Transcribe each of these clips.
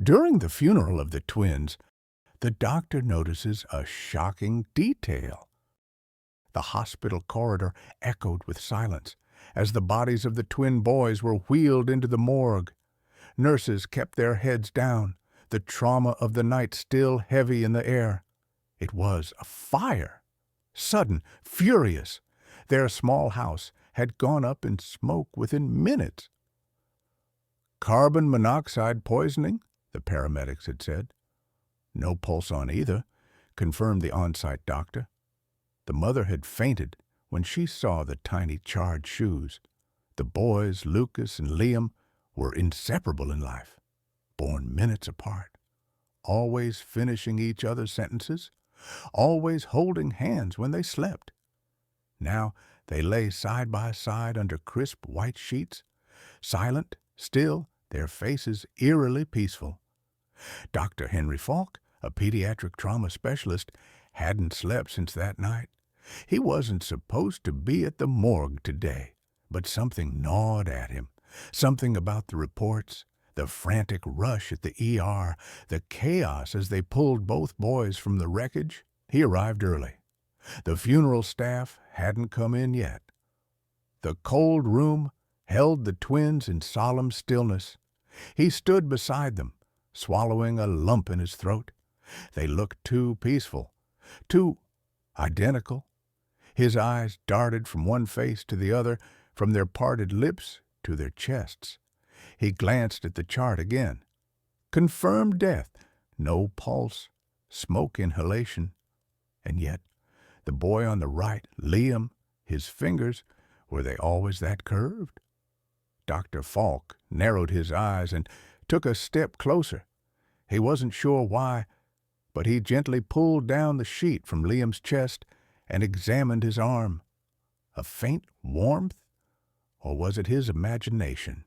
During the funeral of the twins, the doctor notices a shocking detail. The hospital corridor echoed with silence as the bodies of the twin boys were wheeled into the morgue. Nurses kept their heads down, the trauma of the night still heavy in the air. It was a fire. Sudden, furious. Their small house had gone up in smoke within minutes. Carbon monoxide poisoning, the paramedics had said. No pulse on either, confirmed the on-site doctor. The mother had fainted when she saw the tiny charred shoes. The boys, Lucas and Liam, were inseparable in life, born minutes apart, always finishing each other's sentences, always holding hands when they slept. Now they lay side by side under crisp white sheets, silent, still, their faces eerily peaceful. Dr. Henry Falk, a pediatric trauma specialist, hadn't slept since that night. He wasn't supposed to be at the morgue today, but something gnawed at him. Something about the reports, the frantic rush at the ER, the chaos as they pulled both boys from the wreckage. He arrived early. The funeral staff hadn't come in yet. The cold room held the twins in solemn stillness. He stood beside them, swallowing a lump in his throat. They looked too peaceful, too identical. His eyes darted from one face to the other, from their parted lips to their chests. He glanced at the chart again. Confirmed death, no pulse, smoke inhalation. And yet, the boy on the right, Liam, his fingers, were they always that curved? Dr. Falk narrowed his eyes and took a step closer. He wasn't sure why, but he gently pulled down the sheet from Liam's chest and examined his arm. A faint warmth? Or was it his imagination?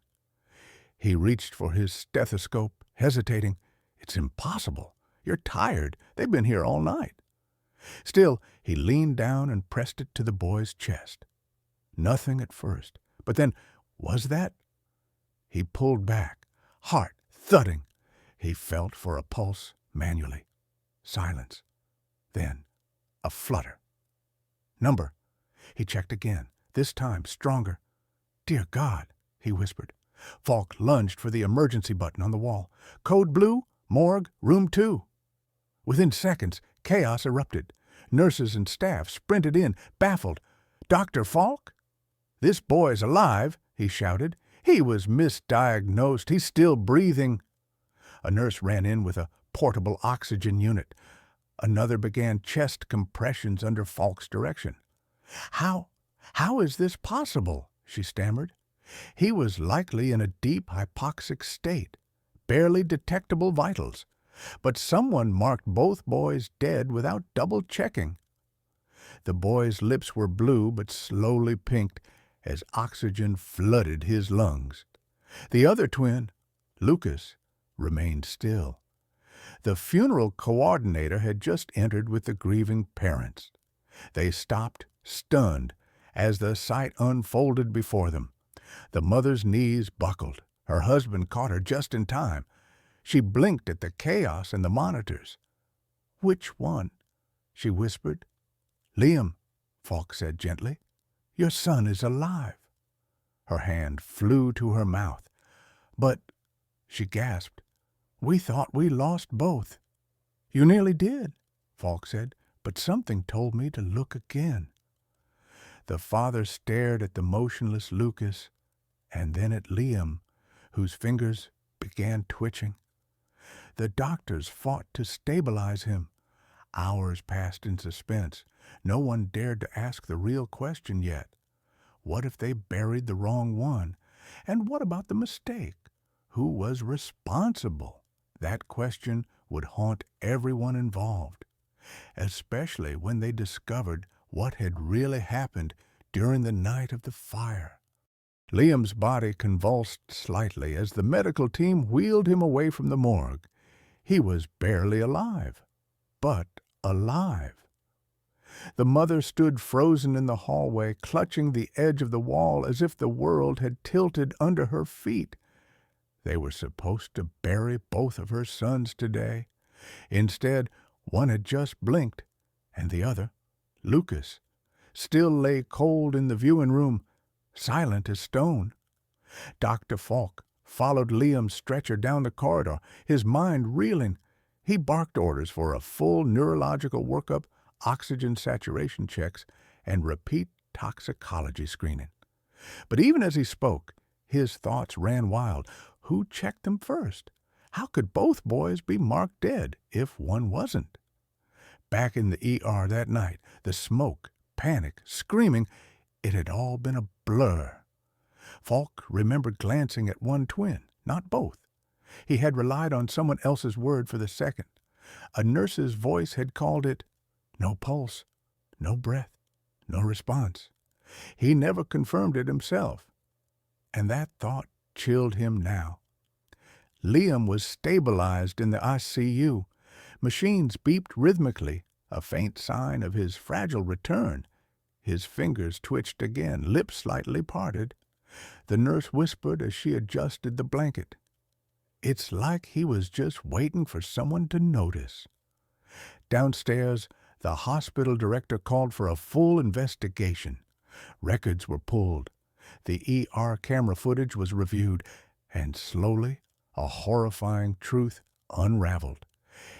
He reached for his stethoscope, hesitating. It's impossible. You're tired. They've been here all night. Still, he leaned down and pressed it to the boy's chest. Nothing at first, but then, was that? He pulled back, heart thudding. He felt for a pulse manually. Silence. Then, a flutter. Number. He checked again, this time stronger. Dear God, he whispered. Falk lunged for the emergency button on the wall. Code blue, morgue, room 2. Within seconds, chaos erupted. Nurses and staff sprinted in, baffled. Dr. Falk? This boy's alive, he shouted. He was misdiagnosed. He's still breathing. A nurse ran in with a portable oxygen unit. Another began chest compressions under Falk's direction. How is this possible? She stammered. He was likely in a deep hypoxic state, barely detectable vitals. But someone marked both boys dead without double-checking. The boy's lips were blue but slowly pinked as oxygen flooded his lungs. The other twin, Lucas, remained still. The funeral coordinator had just entered with the grieving parents. They stopped, stunned, as the sight unfolded before them. The mother's knees buckled. Her husband caught her just in time. She blinked at the chaos and the monitors. Which one? She whispered. Liam, Falk said gently. Your son is alive. Her hand flew to her mouth. But, she gasped, we thought we lost both. You nearly did, Falk said, but something told me to look again. The father stared at the motionless Lucas and then at Liam, whose fingers began twitching. The doctors fought to stabilize him. Hours passed in suspense. No one dared to ask the real question yet. What if they buried the wrong one? And what about the mistake? Who was responsible? That question would haunt everyone involved, especially when they discovered what had really happened during the night of the fire. Liam's body convulsed slightly as the medical team wheeled him away from the morgue. He was barely alive, but alive. The mother stood frozen in the hallway, clutching the edge of the wall as if the world had tilted under her feet. They were supposed to bury both of her sons today. Instead, one had just blinked, and the other, Lucas, still lay cold in the viewing room, silent as stone. Dr. Falk followed Liam's stretcher down the corridor, his mind reeling. He barked orders for a full neurological workup, oxygen saturation checks, and repeat toxicology screening. But even as he spoke, his thoughts ran wild. Who checked them first? How could both boys be marked dead if one wasn't? Back in the ER that night, the smoke, panic, screaming, it had all been a blur. Falk remembered glancing at one twin, not both. He had relied on someone else's word for the second. A nurse's voice had called it no pulse, no breath, no response. He never confirmed it himself, and that thought chilled him now. Liam was stabilized in the ICU. Machines beeped rhythmically, a faint sign of his fragile return. His fingers twitched again, lips slightly parted. The nurse whispered as she adjusted the blanket. It's like he was just waiting for someone to notice. Downstairs, the hospital director called for a full investigation. Records were pulled. The ER camera footage was reviewed, and slowly, a horrifying truth unraveled.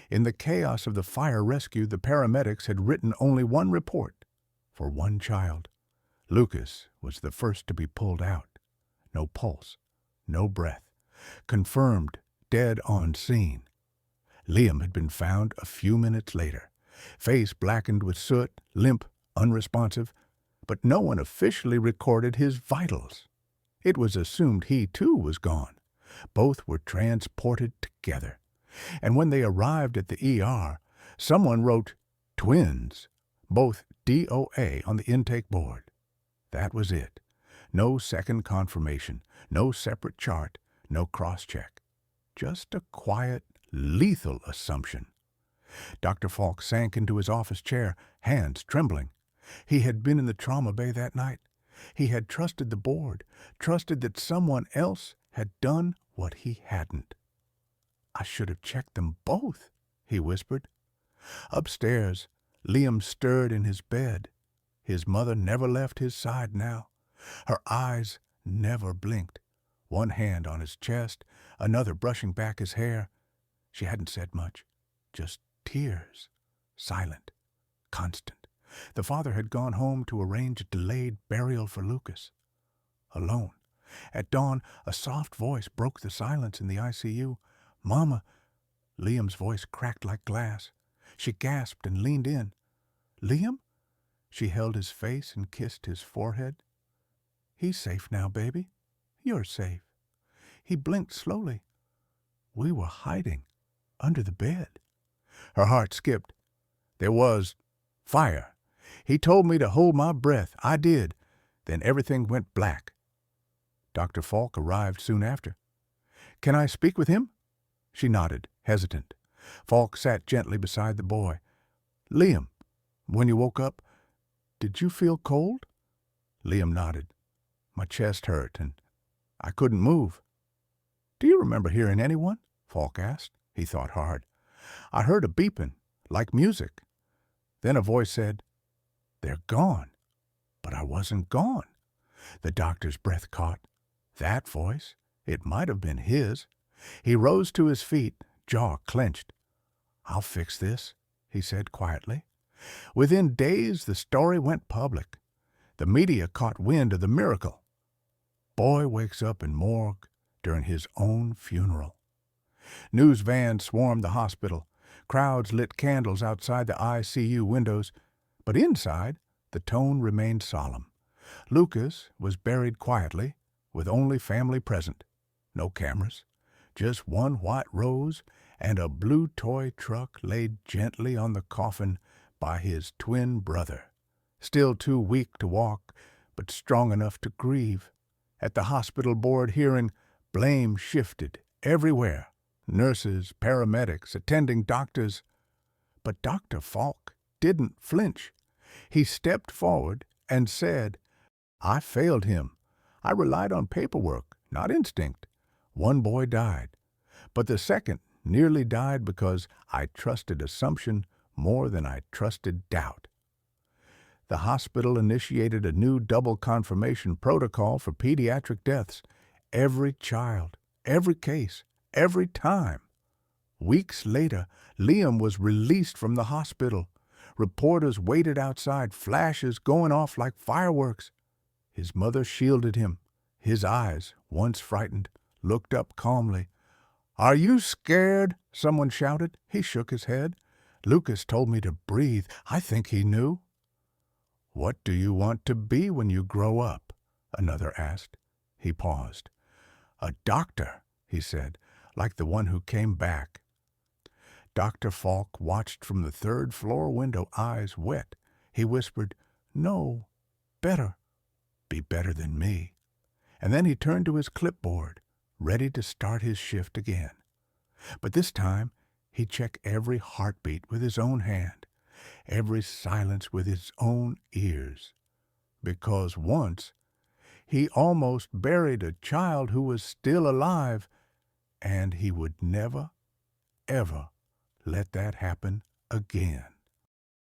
In the chaos of the fire rescue, the paramedics had written only one report for one child. Lucas was the first to be pulled out. No pulse, no breath. Confirmed dead on scene. Liam had been found a few minutes later, face blackened with soot, limp, unresponsive, but no one officially recorded his vitals. It was assumed he too was gone. Both were transported together. And when they arrived at the ER, someone wrote twins, both DOA on the intake board. That was it. No second confirmation, no separate chart, no cross-check. Just a quiet, lethal assumption. Dr. Falk sank into his office chair, hands trembling. He had been in the trauma bay that night. He had trusted the board, trusted that someone else had done what he hadn't. I should have checked them both, he whispered. Upstairs, Liam stirred in his bed. His mother never left his side now. Her eyes never blinked. One hand on his chest, another brushing back his hair. She hadn't said much, just tears, silent, constant. The father had gone home to arrange a delayed burial for Lucas. Alone. At dawn, a soft voice broke the silence in the ICU. Mama! Liam's voice cracked like glass. She gasped and leaned in. Liam? She held his face and kissed his forehead. He's safe now, baby. You're safe. He blinked slowly. We were hiding under the bed. Her heart skipped. There was fire. He told me to hold my breath. I did. Then everything went black. Dr. Falk arrived soon after. Can I speak with him? She nodded, hesitant. Falk sat gently beside the boy. Liam, when you woke up, did you feel cold? Liam nodded. My chest hurt, and I couldn't move. Do you remember hearing anyone? Falk asked. He thought hard. I heard a beeping, like music. Then a voice said, They're gone. But I wasn't gone. The doctor's breath caught. That voice, it might have been his. He rose to his feet, jaw clenched. I'll fix this, he said quietly. Within days, the story went public. The media caught wind of the miracle. Boy wakes up in morgue during his own funeral. News vans swarmed the hospital. Crowds lit candles outside the ICU windows. But inside, the tone remained solemn. Lucas was buried quietly, with only family present. No cameras. Just one white rose and a blue toy truck laid gently on the coffin by his twin brother. Still too weak to walk, but strong enough to grieve. At the hospital board hearing, blame shifted everywhere. Nurses, paramedics, attending doctors. But Dr. Falk didn't flinch. He stepped forward and said, I failed him. I relied on paperwork, not instinct. One boy died, but the second nearly died because I trusted assumption more than I trusted doubt. The hospital initiated a new double confirmation protocol for pediatric deaths. Every child, every case, every time. Weeks later, Liam was released from the hospital. Reporters waited outside, flashes going off like fireworks. His mother shielded him. His eyes, once frightened, looked up calmly. "Are you scared?" someone shouted. He shook his head. "Lucas told me to breathe. I think he knew." "What do you want to be when you grow up?" another asked. He paused. "A doctor," he said, like the one who came back. Dr. Falk watched from the third-floor window, eyes wet. He whispered, "No, better. Be better than me." And then he turned to his clipboard, ready to start his shift again. But this time, he'd check every heartbeat with his own hand, every silence with his own ears. Because once, he almost buried a child who was still alive, and he would never, ever let that happen again.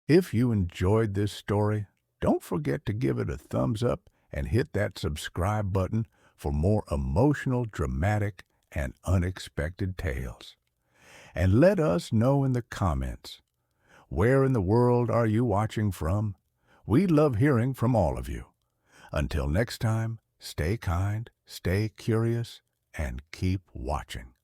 If you enjoyed this story, don't forget to give it a thumbs up and hit that subscribe button for more emotional, dramatic, and unexpected tales. And let us know in the comments, where in the world are you watching from? We love hearing from all of you. Until next time, stay kind, stay curious, and keep watching.